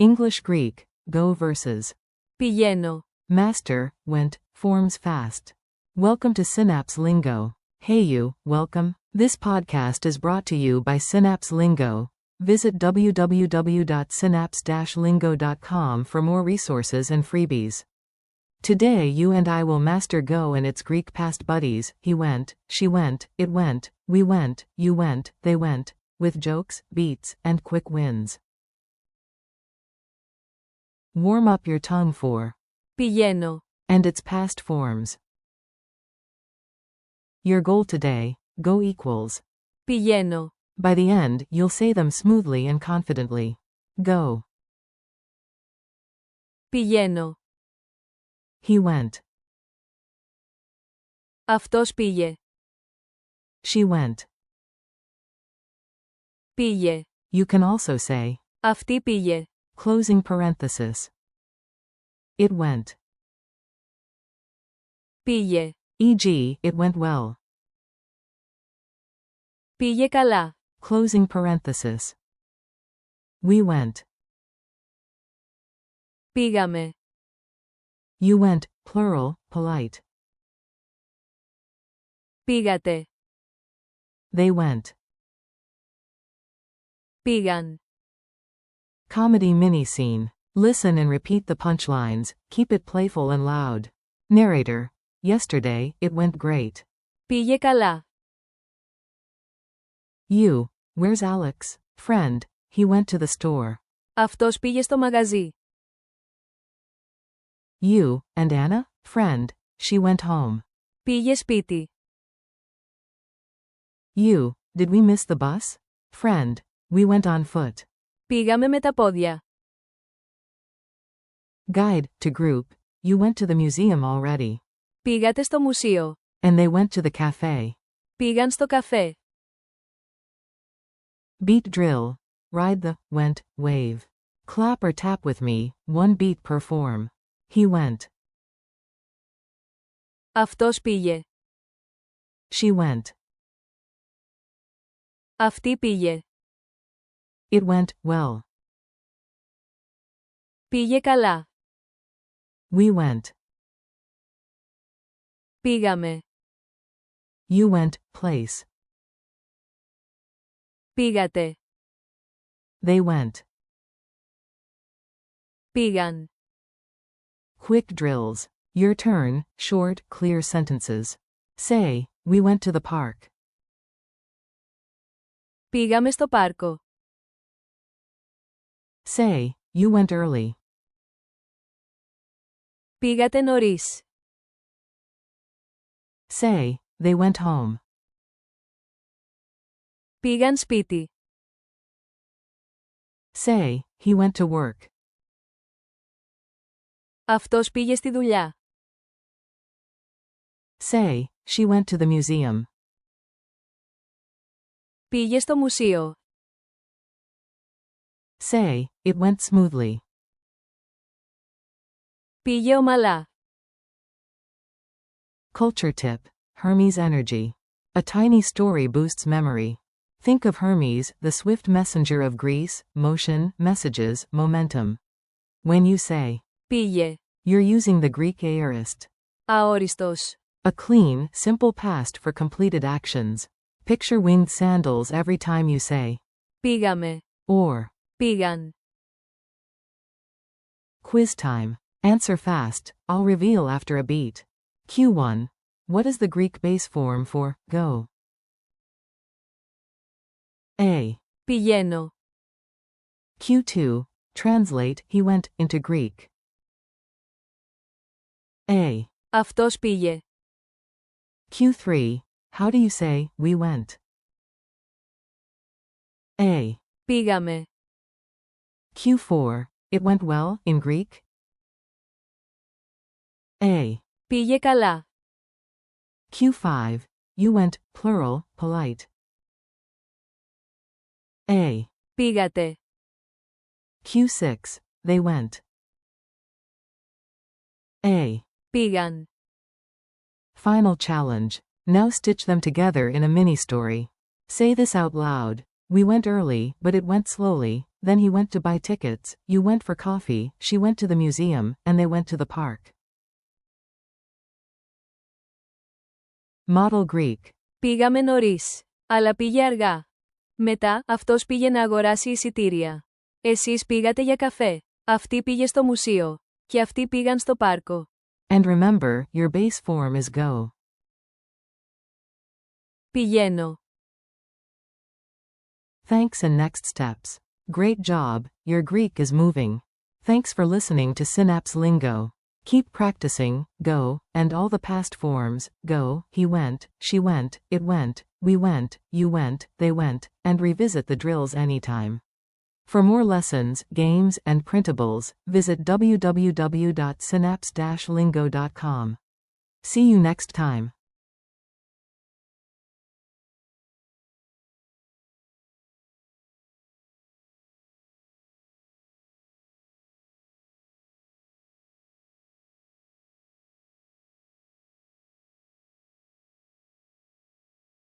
English Greek, go versus. πηγαίνω, Master, went, forms fast. Welcome to Synapse Lingo. Hey you, welcome. This podcast is brought to you by Synapse Lingo. Visit www.synapse-lingo.com for more resources and freebies. Today you and I will master go and its Greek past buddies, he went, she went, it went, we went, you went, they went, with jokes, beats, and quick wins. Warm up your tongue for πηγαίνω, and its past forms. Your goal today, go equals. πηγαίνω, By the end, you'll say them smoothly and confidently. Go. πηγαίνω, He went. αυτός πήγε, She went. πήγε, You can also say, αυτή πήγε, closing parenthesis. It went. πήγε, E.g., it went well. πήγε καλά, Closing parenthesis. We went. πήγαμε, You went, plural, polite. πήγατε, They went. πήγαν, Comedy mini scene. Listen and repeat the punchlines, keep it playful and loud. Narrator. Yesterday, it went great. πήγε καλά, You. Where's Alex? Friend. He went to the store. αυτός πήγε στο μαγαζί, You. And Anna? Friend. She went home. πήγε σπίτι, You. Did we miss the bus? Friend. We went on foot. πήγαμε με τα πόδια, Guide, to group. You went to the museum already. πήγατε στο μουσείο, And they went to the cafe. πήγαν στο καφέ, Beat drill. Ride the, went, wave. Clap or tap with me, one beat per form. He went. αυτός πήγε, She went. αυτή πήγε, It went, well. πήγε καλά, We went. πήγαμε, You went, place. πήγατε, They went. πήγαν, Quick drills. Your turn, short, clear sentences. Say, we went to the park. πήγαμε στο πάρκο, Say, you went early. πήγατε νωρίς, Say, they went home. πήγαν σπίτι, Say, he went to work. αυτός πήγε στη δουλειά, Say, she went to the museum. πήγε στο μουσείο, Say, it went smoothly. πήγε ομαλά, Culture tip. Hermes energy. A tiny story boosts memory. Think of Hermes, the swift messenger of Greece, motion, messages, momentum. When you say, πήγε, you're using the Greek aorist. αόριστος, A clean, simple past for completed actions. Picture winged sandals every time you say, πήγαμε, or. πήγαν, Quiz time. Answer fast, I'll reveal after a beat. Q1. What is the Greek base form for go? A. πηγαίνω, Q2. Translate, he went, into Greek. A. αυτός πήγε, Q3. How do you say, we went? A. πήγαμε, Q4. It went well, in Greek? A. πήγε καλά, Q5. You went, plural, polite. A. πήγατε, Q6. They went. A. πήγαν, Final challenge. Now stitch them together in a mini story. Say this out loud. We went early, but it went slowly. then he went to buy tickets, you went for coffee, she went to the museum, and they went to the park. Model Greek. Πήγαμε νωρίς. Αλλά πήγε αργά. Μετά, αυτός πήγε να αγοράσει εισιτήρια. Εσείς πήγατε για καφέ. Αυτή πήγε στο μουσείο. Και αυτοί πήγαν στο πάρκο. And remember, your base form is go. Πηγαίνω. Thanks and next steps. Great job, your Greek is moving. Thanks for listening to Synapse Lingo. Keep practicing, go, and all the past forms, go, he went, she went, it went, we went, you went, they went, and revisit the drills anytime. For more lessons, games, and printables, visit www.synapse-lingo.com. See you next time.